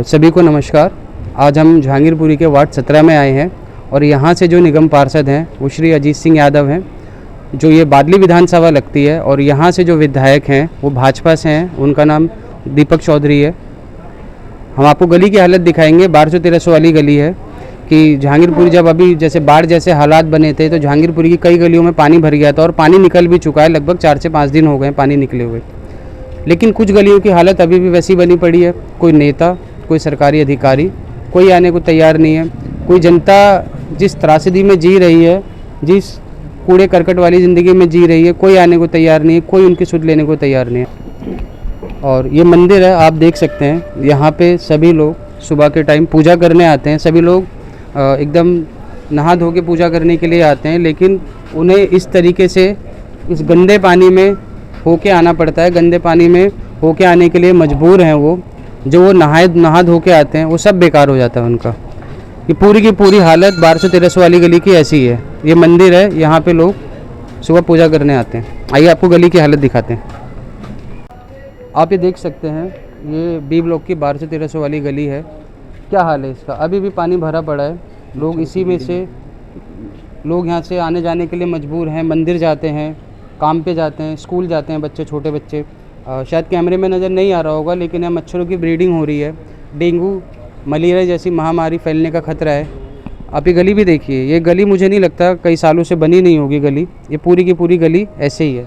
सभी को नमस्कार। आज हम जहांगीरपुरी के वार्ड 17 में आए हैं और यहाँ से जो निगम पार्षद हैं वो श्री अजीत सिंह यादव हैं, जो ये बादली विधानसभा लगती है। और यहाँ से जो विधायक हैं वो भाजपा से हैं, उनका नाम दीपक चौधरी है। हम आपको गली की हालत दिखाएंगे। 1200-1300 वाली गली है कि जहांगीरपुरी जब अभी जैसे बाढ़ जैसे हालात बने थे तो जहांगीरपुरी की कई गलियों में पानी भर गया था और पानी निकल भी चुका है। लगभग 4 से 5 दिन हो गए पानी निकले हुए, लेकिन कुछ गलियों की हालत अभी भी वैसी बनी पड़ी है। कोई नेता, कोई सरकारी अधिकारी, कोई आने को तैयार नहीं है। कोई जनता जिस त्रासदी में जी रही है, जिस कूड़े करकट वाली ज़िंदगी में जी रही है, कोई आने को तैयार नहीं है, कोई उनकी सुध लेने को तैयार नहीं है। और ये मंदिर है, आप देख सकते हैं, यहाँ पे सभी लोग सुबह के टाइम पूजा करने आते हैं। सभी लोग एकदम नहा धो के पूजा करने के लिए आते हैं, लेकिन उन्हें इस तरीके से इस गंदे पानी में होके आना पड़ता है। गंदे पानी में होके आने के लिए मजबूर हैं वो। जो वो नहा धो के आते हैं वो सब बेकार हो जाता है उनका। ये पूरी की पूरी हालत 1200-1300 वाली गली की ऐसी ही है। ये मंदिर है, यहाँ पे लोग सुबह पूजा करने आते हैं। आइए आपको गली की हालत दिखाते हैं। आप ये देख सकते हैं, ये बी ब्लॉक की 1200-1300 वाली गली है। क्या हाल है इसका, अभी भी पानी भरा पड़ा है। लोग इसी में से लोग यहाँ से आने जाने के लिए मजबूर हैं। मंदिर जाते हैं, काम पे जाते हैं, स्कूल जाते हैं बच्चे, छोटे बच्चे। शायद कैमरे में नज़र नहीं आ रहा होगा, लेकिन यहाँ मच्छरों की ब्रीडिंग हो रही है। डेंगू, मलेरिया जैसी महामारी फैलने का खतरा है। आप ये गली भी देखिए, ये गली मुझे नहीं लगता कई सालों से बनी नहीं होगी गली। ये पूरी की पूरी गली ऐसे ही है,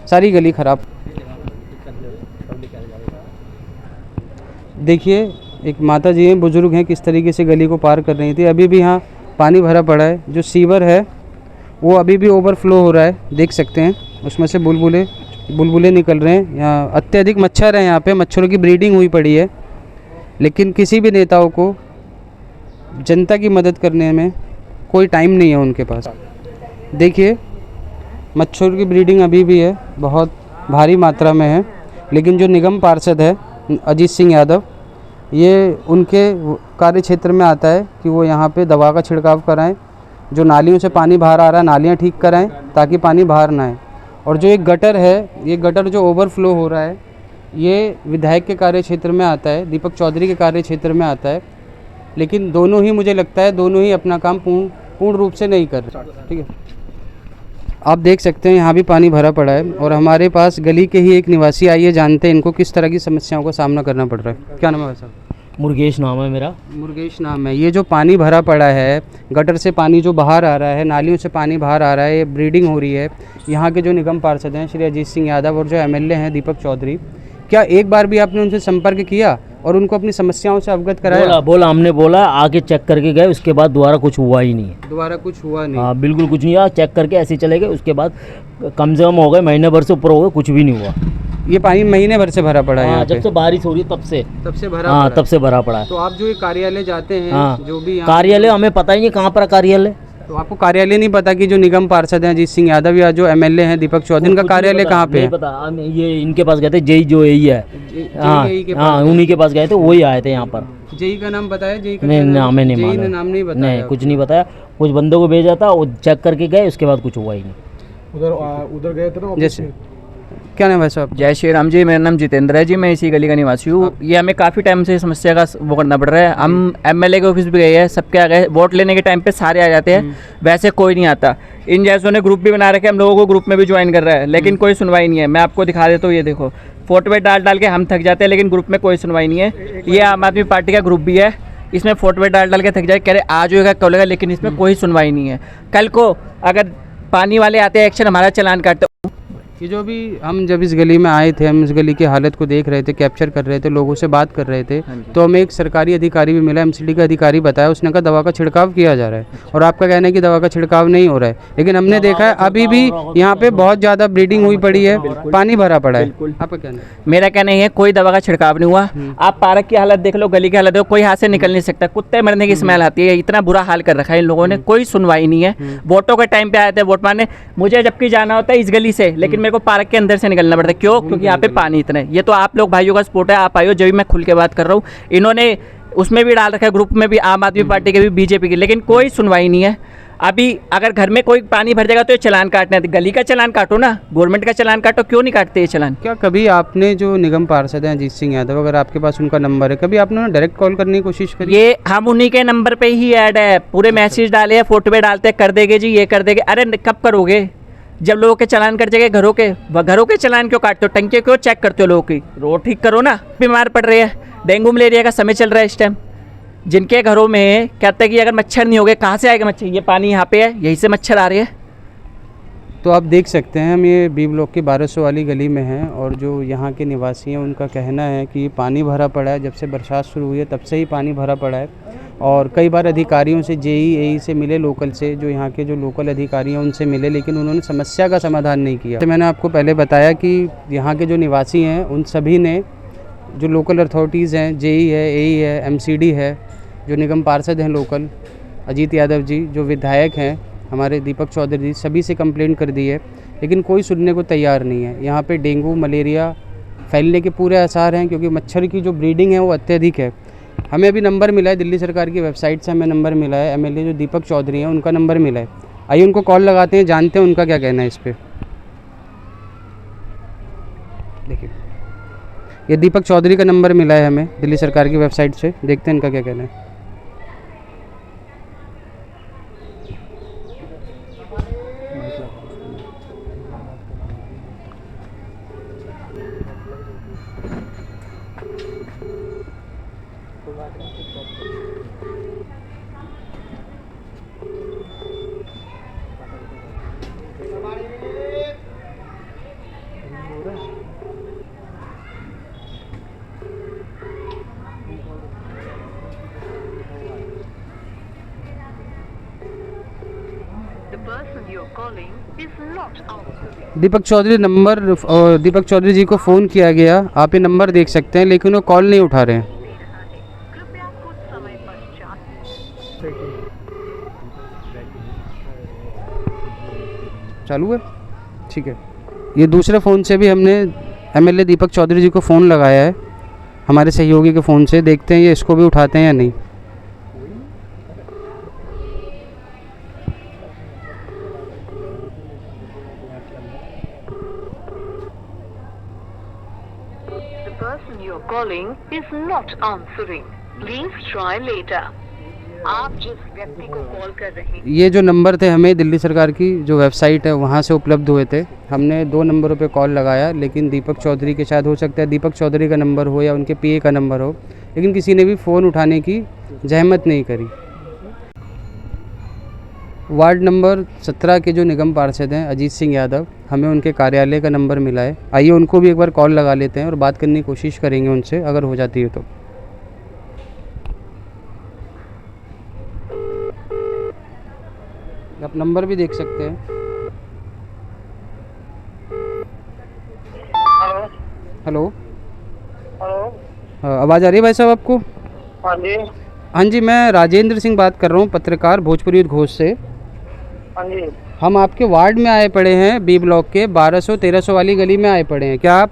सारी गली ख़राब। देखिए, एक माता जी हैं, बुज़ुर्ग हैं, किस तरीके से गली को पार कर रही थी। अभी भी यहाँ पानी भरा पड़ा है। जो सीवर है वो अभी भी ओवरफ्लो हो रहा है, देख सकते हैं। उसमें से बुलबुले निकल रहे हैं। यहाँ अत्यधिक मच्छर है, यहाँ पे मच्छरों की ब्रीडिंग हुई पड़ी है। लेकिन किसी भी नेताओं को जनता की मदद करने में कोई टाइम नहीं है उनके पास। देखिए, मच्छरों की ब्रीडिंग अभी भी है, बहुत भारी मात्रा में है। लेकिन जो निगम पार्षद है अजीत सिंह यादव, ये उनके कार्य क्षेत्र में आता है कि वो यहाँ पे दवा का छिड़काव कराएं। जो नालियों से पानी बाहर आ रहा है, नालियाँ ठीक कराएं ताकि पानी बाहर ना आए। और जो एक गटर है, ये गटर जो ओवरफ्लो हो रहा है, ये विधायक के कार्य क्षेत्र में आता है, दीपक चौधरी के कार्य क्षेत्र में आता है। लेकिन दोनों ही, मुझे लगता है दोनों ही अपना काम पूर्ण रूप से नहीं कर रहे। ठीक है, आप देख सकते हैं यहाँ भी पानी भरा पड़ा है। और हमारे पास गली के ही एक निवासी आइए जानते हैं इनको किस तरह की समस्याओं का सामना करना पड़ रहा है। क्या नाम है भाई साहब? मुर्गेश नाम है मेरा। मुर्गेश नाम है। ये जो पानी भरा पड़ा है, गटर से पानी जो बाहर आ रहा है, नालियों से पानी बाहर आ रहा है, ये ब्रीडिंग हो रही है। यहाँ के जो निगम पार्षद हैं श्री अजीत सिंह यादव और जो एमएलए हैं दीपक चौधरी, क्या एक बार भी आपने उनसे संपर्क किया और उनको अपनी समस्याओं से अवगत कराया? बोला हमने बोला, आके चेक करके गए, उसके बाद दोबारा कुछ हुआ ही नहीं है। दोबारा कुछ हुआ नहीं? हाँ, बिल्कुल कुछ नहीं हुआ। चेक करके ऐसे चले गए। उसके बाद कम से कम हो गए, महीने भर से ऊपर हो गए, कुछ भी नहीं हुआ। ये पानी महीने भर से भरा पड़ा है? हाँ, जब से बारिश हो रही है तब से भरा। हाँ, तब से भरा पड़ा है। तो आप जो ये कार्यालय जाते हैं, हाँ, जो भी कार्यालय, हमें पता ही नहीं कहाँ पर कार्यालय। तो आपको कार्यालय नहीं पता कि जो निगम पार्षद हैं अजीत सिंह यादव या जो एमएलए हैं दीपक चौधरी, इनका कार्यालय कहाँ पे है? पता, ये इनके पास गए थे, जेई जो यही है। हाँ, उन्हीं के पास गए थे, वही आए थे यहाँ पर। जेई का नाम बताया? जेई का नहीं, हमें नहीं मालूम। मालूम। नाम नहीं बताया? नहीं, कुछ नहीं बताया। कुछ बंदों को भेजा था, वो चेक करके गए, उसके बाद कुछ हुआ ही नहीं। उधर गए थे ना जैसे। क्या नाम है साहब? जय श्री राम जी। मेरा नाम जितेंद्र है जी, मैं इसी गली का निवासी हूँ। ये हमें काफ़ी टाइम से समस्या का वो करना पड़ रहा है। हम एमएलए के ऑफिस भी गए हैं, सबके आ गए। वोट लेने के टाइम पे सारे आ जाते हैं, वैसे कोई नहीं आता। इन जैसों ने ग्रुप भी बना रखे, हम लोगों को ग्रुप में भी ज्वाइन कर रहा है, लेकिन कोई सुनवाई नहीं है। मैं आपको दिखा देता हूँ, ये देखो, फोटो पे डाल के हम थक जाते हैं, लेकिन ग्रुप में कोई सुनवाई नहीं है। ये आम आदमी पार्टी का ग्रुप भी है, इसमें फोटो पे डाल के थक जाए, कह रहे आज होगा कल होगा, लेकिन इसमें कोई सुनवाई नहीं है। कल को अगर पानी वाले आते हैं, एक्शन हमारा चालान काटते। ये जो भी हम जब इस गली में आए थे, हम इस गली की हालत को देख रहे थे, कैप्चर कर रहे थे, लोगों से बात कर रहे थे, तो हमें एक सरकारी अधिकारी भी मिला, एमसीडी का अधिकारी बताया। उसने कहा दवा का छिड़काव किया जा रहा है, और आपका कहना है कि दवा का छिड़काव नहीं हो रहा है। लेकिन हमने देखा है अभी भी यहाँ पे बहुत ज़्यादा ब्रीडिंग हुई पड़ी है, पानी भरा पड़ा है। आपका कहना है? मेरा कहना है कोई दवा का छिड़काव नहीं हुआ। आप पार्क की हालत देख लो, गली की हालत देखो, कोई हाथ से निकल नहीं सकता, कुत्ते मरने की स्मेल आती है। इतना बुरा हाल कर रखा है इन लोगों ने, कोई सुनवाई नहीं है। वोटों के टाइम पे आए थे वोट मारने, मुझे जबकि जाना होता है इस गली से, लेकिन मेरे को पार्क के अंदर से निकलना पड़ता है। क्यों? क्योंकि यहाँ पे पानी इतना है। ये तो आप लोग भाइयों का सपोर्ट है, आप आइयो, जब भी मैं खुल के बात कर रहा हूँ। इन्होंने उसमें भी डाल रखा है, ग्रुप में भी, आम आदमी पार्टी के भी, बीजेपी की, लेकिन कोई सुनवाई नहीं है। अभी अगर घर में कोई पानी भर जाएगा तो ये चालान काटना है, गली का चालान काटो ना, गवर्नमेंट का चालान काटो, क्यों नहीं काटते ये चालान? क्या कभी आपने जो निगम पार्षद हैं अजीत सिंह यादव, अगर आपके पास उनका नंबर है, कभी आपने उन्हें डायरेक्ट कॉल करने की कोशिश करी? ये हम उन्हीं के नंबर पे ही ऐड है, पूरे मैसेज डाले हैं, फोटो पे डालते हैं, कर देंगे जी, ये कर देंगे। अरे कब करोगे? जब लोगों के चालान कट जाएंगे, घरों के चालान क्यों काटते हो? टंकी क्यों चेक करते हो लोगों की? रोड ठीक करो ना। बीमार पड़ रहे हैं, डेंगू मलेरिया का समय चल रहा है इस टाइम। जिनके घरों में कहते हैं कि अगर मच्छर नहीं होगे, कहाँ से आएगा मच्छर? ये पानी यहाँ पे है, यहीं से मच्छर आ रहे हैं। तो आप देख सकते हैं हम ये बी ब्लॉक की 1200 वाली गली में हैं, और जो यहाँ के निवासी हैं उनका कहना है कि ये पानी भरा पड़ा है, जब से बरसात शुरू हुई है तब से ही पानी भरा पड़ा है। और कई बार अधिकारियों से, जेई एई से मिले, लोकल से, जो यहाँ के जो लोकल अधिकारी हैं उनसे मिले, लेकिन उन्होंने समस्या का समाधान नहीं किया। मैंने आपको पहले बताया कि यहाँ के जो निवासी हैं उन सभी ने, जो लोकल अथॉरिटीज़ हैं, जेई है, एई है, एमसीडी है, जो निगम पार्षद हैं लोकल अजीत यादव जी, जो विधायक हैं हमारे दीपक चौधरी जी, सभी से कंप्लेंट कर दी है, लेकिन कोई सुनने को तैयार नहीं है। यहाँ पे डेंगू मलेरिया फैलने के पूरे आसार हैं, क्योंकि मच्छर की जो ब्रीडिंग है वो अत्यधिक है। हमें अभी नंबर मिला है, दिल्ली सरकार की वेबसाइट से हमें नंबर मिला है, एमएलए जो दीपक चौधरी हैं उनका नंबर मिला है। आइए उनको कॉल लगाते हैं, जानते हैं उनका क्या कहना है इस पर। देखिए, ये दीपक चौधरी का नंबर मिला है हमें दिल्ली सरकार की वेबसाइट से, देखते हैं इनका क्या कहना है। दीपक चौधरी नंबर, दीपक चौधरी जी को फ़ोन किया गया, आप ये नंबर देख सकते हैं, लेकिन वो कॉल नहीं उठा रहे हैं। चालू है, ठीक है। ये दूसरे फ़ोन से भी हमने एमएलए दीपक चौधरी जी को फ़ोन लगाया है, हमारे सहयोगी के फ़ोन से, देखते हैं ये इसको भी उठाते हैं या नहीं। Calling is not answering. Please try later. आप जिस व्यक्ति को कॉल कर रहे हैं, ये जो नंबर थे हमें दिल्ली सरकार की जो वेबसाइट है वहाँ से उपलब्ध हुए थे। हमने 2 नंबरों पे कॉल लगाया, लेकिन दीपक चौधरी के, शायद हो सकता है दीपक चौधरी का नंबर हो या उनके पीए का नंबर हो, लेकिन किसी ने भी फ़ोन उठाने की जहमत नहीं करी। वार्ड नंबर 17 के जो निगम पार्षद हैं अजीत सिंह यादव, हमें उनके कार्यालय का नंबर मिला है। आइए उनको भी एक बार कॉल लगा लेते हैं और बात करने की कोशिश करेंगे उनसे, अगर हो जाती है तो। आप नंबर भी देख सकते हैं। हेलो हेलो, आवाज़ आ रही है भाई साहब आपको? हाँ जी। हाँ जी, मैं राजेंद्र सिंह बात कर रहा हूँ, पत्रकार, भोजपुरी उद्घोष से। हाँ जी। हम आपके वार्ड में आए पड़े हैं, बी ब्लॉक के 1200-1300 वाली गली में आए पड़े हैं। क्या आप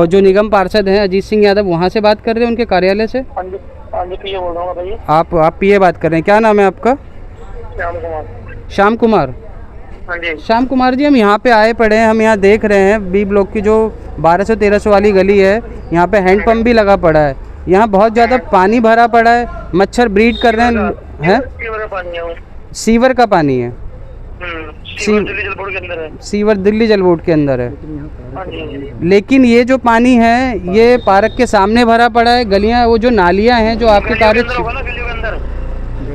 जो निगम पार्षद हैं अजीत सिंह यादव, वहाँ से बात कर रहे हैं, उनके कार्यालय से? हाँ जी, हाँ जी, पीए बोल रहा हूँ, बताइए। आप पीए बात कर रहे हैं, क्या नाम है आपका? श्याम कुमार। श्याम कुमार। हाँ जी। श्याम कुमार जी, हम यहाँ पे आए पड़े हैं, हम यहाँ देख रहे हैं बी ब्लॉक की जो 1200-1300 वाली गली है, यहाँ पे हैंडपम्प भी लगा पड़ा है। यहाँ बहुत ज़्यादा पानी भरा पड़ा है, मच्छर ब्रीड कर रहे हैं। सीवर का पानी है वो। सीवर का पानी है? सीवर दिल्ली जल बोर्ड के अंदर है। सीवर दिल्ली जल बोर्ड के अंदर है। हाँ जी। लेकिन ये जो पानी है ये पार्क के सामने भरा पड़ा है, गलियां, वो जो नालियां हैं जो आपके कार्य,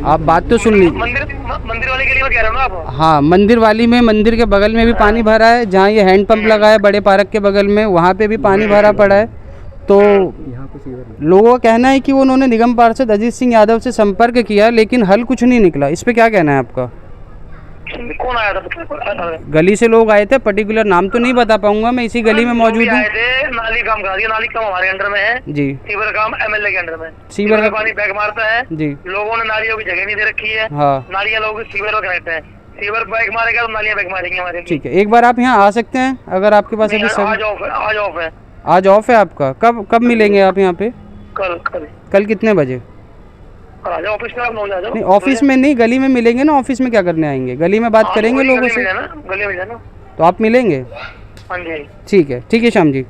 आप बात तो सुन लीजिए। मंदिर वाली गली में कह रहे हो ना आप? हाँ, मंदिर वाली में, मंदिर के बगल में भी पानी भरा है, जहाँ ये हैंडपंप लगा है बड़े पार्क के बगल में, वहाँ पे भी पानी भरा पड़ा है। तो लोगों का कहना है कि उन्होंने निगम पार्षद अजीत सिंह यादव से संपर्क किया, लेकिन हल कुछ नहीं निकला। इस पे क्या कहना है आपका? कौन आया था? गली से लोग आए थे, पर्टिकुलर नाम तो नहीं बता पाऊंगा, मैं इसी गली में मौजूद हूँ। नाली काम करा दिया, नाली काम हमारे अंडर में है जी। सीवर काम एमएलए के अंडर में। सीवर का पानी बैग मारता है जी। लोगों ने नालियों की जगह नहीं दे रखी है। हाँ, नालियाँ लोग सीवर में कनेक्ट है, सीवर बैग मारेगा तो नालियाँ बैग मारेंगे हमारे। ठीक है, एक बार आप यहाँ आ सकते हैं अगर आपके पास अभी आज ऑफ है। आज ऑफ है। आज ऑफ है आपका? कब मिलेंगे आप यहाँ पे? कल कितने बजे? करा जाओ ऑफिस में, आप नौ जा जाओ। नहीं ऑफिस में नहीं, गली में मिलेंगे ना। ऑफिस में क्या करने आएंगे? गली में बात करेंगे लोगों से। गली में जाना। तो आप मिलेंगे? हाँ जी। ठीक है श्याम जी।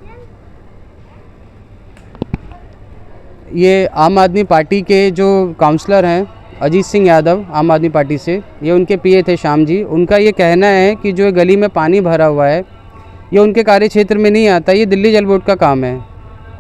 ये आम आदमी पार्टी के जो काउंसलर हैं अजीत सिंह यादव, आम आदमी पार्टी से, ये उनके पीए थे श्याम जी। उनका ये कहना है कि जो गली में पानी भरा हुआ है ये उनके कार्य क्षेत्र में नहीं आता, ये दिल्ली जल बोर्ड का काम है।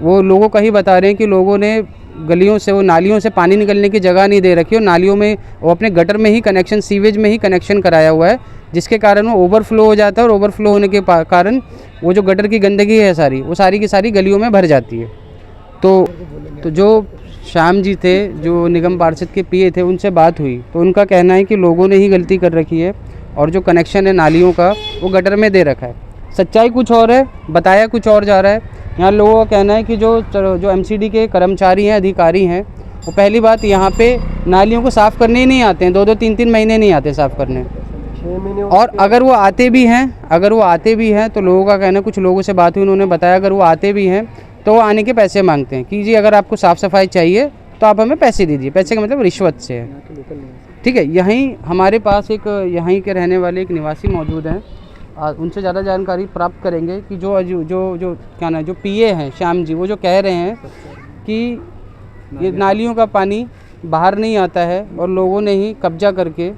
वो लोगों का ही बता रहे हैं कि लोगों ने गलियों से, वो नालियों से पानी निकलने की जगह नहीं दे रखी और नालियों में वो अपने गटर में ही कनेक्शन, सीवेज में ही कनेक्शन कराया हुआ है, जिसके कारण वो ओवरफ्लो हो जाता है। और ओवरफ्लो होने के कारण वो जो गटर की गंदगी है सारी, वो सारी की सारी गलियों में भर जाती है। तो जो श्याम जी थे, जो निगम पार्षद के पीए थे, उनसे बात हुई तो उनका कहना है कि लोगों ने ही गलती कर रखी है और जो कनेक्शन है नालियों का वो गटर में दे रखा है। सच्चाई कुछ और है, बताया कुछ और जा रहा है। यहाँ लोगों का कहना है कि जो एमसीडी के कर्मचारी हैं, अधिकारी हैं, वो पहली बात यहाँ पे नालियों को साफ़ करने ही नहीं आते हैं, 2-2 3-3 महीने नहीं आते साफ़ करने। 6 महीने। और अगर वो आते भी हैं तो लोगों का कहना है, कुछ लोगों से बात हुई, उन्होंने बताया अगर वो आते भी हैं तो वो आने के पैसे मांगते हैं कि जी अगर आपको साफ़ सफाई चाहिए तो आप हमें पैसे दीजिए। पैसे का मतलब रिश्वत से है। ठीक है। यहीं हमारे पास एक यहीं के रहने वाले एक निवासी मौजूद हैं, उनसे ज़्यादा जानकारी प्राप्त करेंगे कि जो क्या नाम है, जो पीए हैं श्याम जी, वो जो कह रहे हैं कि ये नालियों का पानी बाहर नहीं आता है और लोगों ने ही कब्जा करके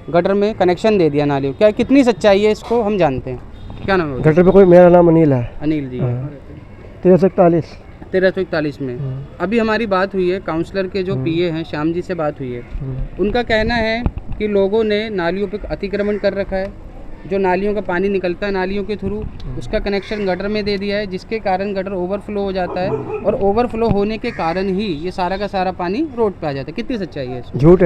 गटर में कनेक्शन दे दिया नालियों। क्या कितनी सच्चाई है इसको हम जानते हैं। क्या नाम है? गटर पे कोई, मेरा नाम अनिल है। अनिल जी। 1341 में अभी हमारी बात हुई है, काउंसलर के जो पीए हैं श्याम जी से बात हुई है। उनका कहना है कि लोगों ने नालियों पे अतिक्रमण कर रखा है, जो नालियों का पानी निकलता है नालियों के थ्रू, उसका कनेक्शन गटर में दे दिया है, जिसके कारण गटर ओवरफ्लो हो जाता है और ओवरफ्लो होने के कारण ही ये सारा का सारा पानी रोड पे आ जाता है। कितनी सच्चाई है इसमें? झूठ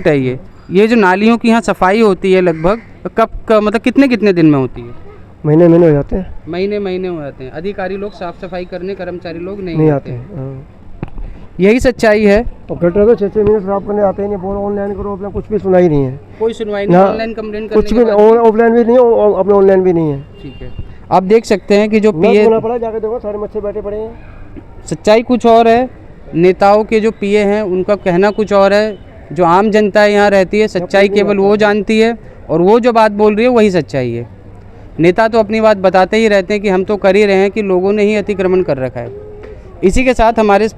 है ये जो नालियों की यहाँ सफाई होती है लगभग कब मतलब कितने दिन में होती है? महीने हो जाते हैं। महीने हो जाते हैं। अधिकारी लोग साफ सफाई करने, कर्मचारी लोग नहीं आते हैं। यही सच्चाई है। और गटर को 6 महीने साफ करने आते ही नहीं। बोलो ऑनलाइन करो, अपना कुछ भी सुनाई नहीं है, कोई सुनवाई नहीं। ऑनलाइन कंप्लेंट करने कुछ भी, ऑफलाइन भी नहीं है, अपने ऑनलाइन भी नहीं है। ठीक है। आप देख सकते हैं कि जो पीए पड़ा, जाके देखो सारे मच्छर बैठे पड़े हैं। सच्चाई कुछ और है, नेताओं के जो पीए हैं उनका कहना कुछ और है, जो आम जनता यहाँ रहती है सच्चाई केवल वो जानती है और वो जो बात बोल रही है वही सच्चाई है। नेता तो अपनी बात बताते ही रहते हैं कि हम तो कर ही रहे हैं, कि लोगों ने ही अतिक्रमण कर रखा है। इसी के साथ हमारे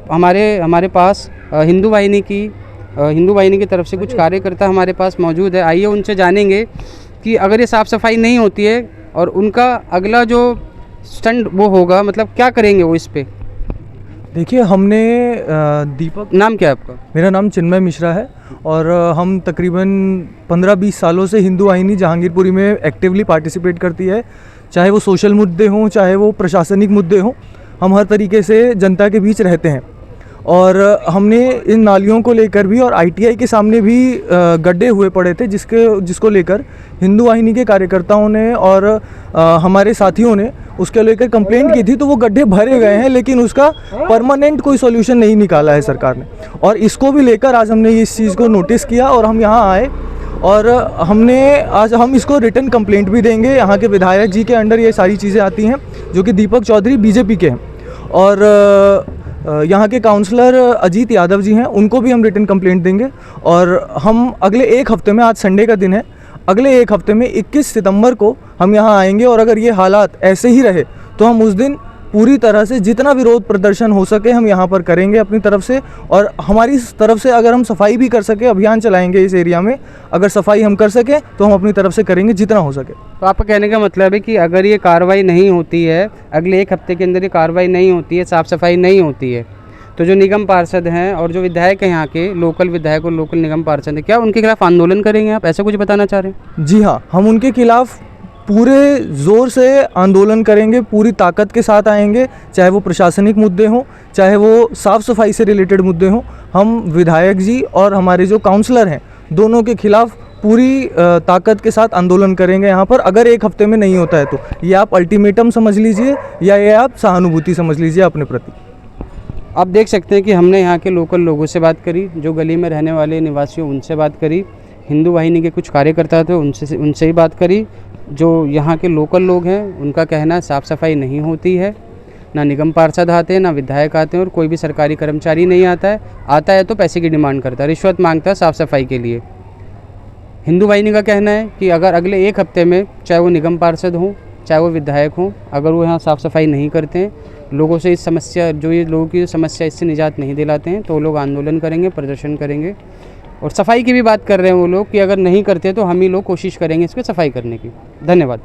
पास हिंदू वाहिनी की तरफ से कुछ कार्यकर्ता हमारे पास मौजूद है। आइए उनसे जानेंगे कि अगर ये साफ़ सफाई नहीं होती है और उनका अगला जो स्टंट वो होगा, मतलब क्या करेंगे वो इस पे। देखिए, हमने दीपक, नाम क्या है आपका? मेरा नाम चिन्मय मिश्रा है और हम तकरीबन 15-20 सालों से हिंदू वाहिनी जहांगीरपुरी में एक्टिवली पार्टिसिपेट करती है। चाहे वो सोशल मुद्दे हों, चाहे वो प्रशासनिक मुद्दे हों, हम हर तरीके से जनता के बीच रहते हैं। और हमने इन नालियों को लेकर भी, और आईटीआई के सामने भी गड्ढे हुए पड़े थे जिसको लेकर हिंदू वाहिनी के कार्यकर्ताओं ने और हमारे साथियों ने उसके लेकर कंप्लेंट की थी। तो वो गड्ढे भरे गए हैं, लेकिन उसका परमानेंट कोई सॉल्यूशन नहीं निकाला है सरकार ने। और इसको भी लेकर आज हमने इस चीज़ को नोटिस किया और हम यहाँ आए और आज हम इसको रिटन कंप्लेंट भी देंगे। यहाँ के विधायक जी के अंडर ये सारी चीज़ें आती हैं, जो कि दीपक चौधरी बीजेपी के हैं, और यहाँ के काउंसलर अजीत यादव जी हैं, उनको भी हम रिटन कंप्लेंट देंगे। और हम अगले 1 हफ्ते में, आज संडे का दिन है, अगले 1 हफ्ते में 21 सितंबर को हम यहाँ आएंगे। और अगर ये हालात ऐसे ही रहे तो हम उस दिन पूरी तरह से जितना विरोध प्रदर्शन हो सके हम यहाँ पर करेंगे अपनी तरफ से। और हमारी तरफ से अगर हम सफाई भी कर सके, अभियान चलाएंगे इस एरिया में, अगर सफाई हम कर सकें तो हम अपनी तरफ से करेंगे जितना हो सके। तो आपका कहने का मतलब है कि अगर ये कार्रवाई नहीं होती है, अगले 1 हफ्ते के अंदर ये कार्रवाई नहीं होती है, साफ़ सफाई नहीं होती है, तो जो निगम पार्षद हैं और जो विधायक हैं यहाँ के, लोकल विधायक और लोकल निगम पार्षद हैं, क्या उनके खिलाफ आंदोलन करेंगे आप? ऐसा कुछ बताना चाह रहे हैं? जी हाँ, हम उनके खिलाफ पूरे ज़ोर से आंदोलन करेंगे, पूरी ताकत के साथ आएंगे, चाहे वो प्रशासनिक मुद्दे हों, चाहे वो साफ़ सफाई से रिलेटेड मुद्दे हों। हम विधायक जी और हमारे जो काउंसलर हैं, दोनों के खिलाफ पूरी ताकत के साथ आंदोलन करेंगे यहाँ पर। अगर 1 हफ्ते में नहीं होता है तो ये आप अल्टीमेटम समझ लीजिए या ये आप सहानुभूति समझ लीजिए अपने प्रति। आप देख सकते हैं कि हमने यहाँ के लोकल लोगों से बात करी, जो गली में रहने वाले निवासियों उनसे बात करी, हिंदू वाहिनी के कुछ कार्यकर्ता थे उनसे ही बात करी। जो यहाँ के लोकल लोग हैं उनका कहना है साफ़ सफाई नहीं होती है, ना निगम पार्षद आते हैं, ना विधायक आते हैं, और कोई भी सरकारी कर्मचारी नहीं आता है तो पैसे की डिमांड करता है, रिश्वत मांगता है साफ़ सफाई के लिए। हिंदू वाहिनी का कहना है कि अगर अगले 1 हफ्ते में, चाहे वो निगम पार्षद हों चाहे वो विधायक हों, अगर वो यहाँ साफ़ सफाई नहीं करते हैं, लोगों से इस समस्या, जो ये लोगों की समस्या, इससे निजात नहीं दिलाते हैं, तो वो लोग आंदोलन करेंगे, प्रदर्शन करेंगे। और सफाई की भी बात कर रहे हैं वो लोग कि अगर नहीं करते तो हम ही लोग कोशिश करेंगे इसको सफाई करने की। धन्यवाद।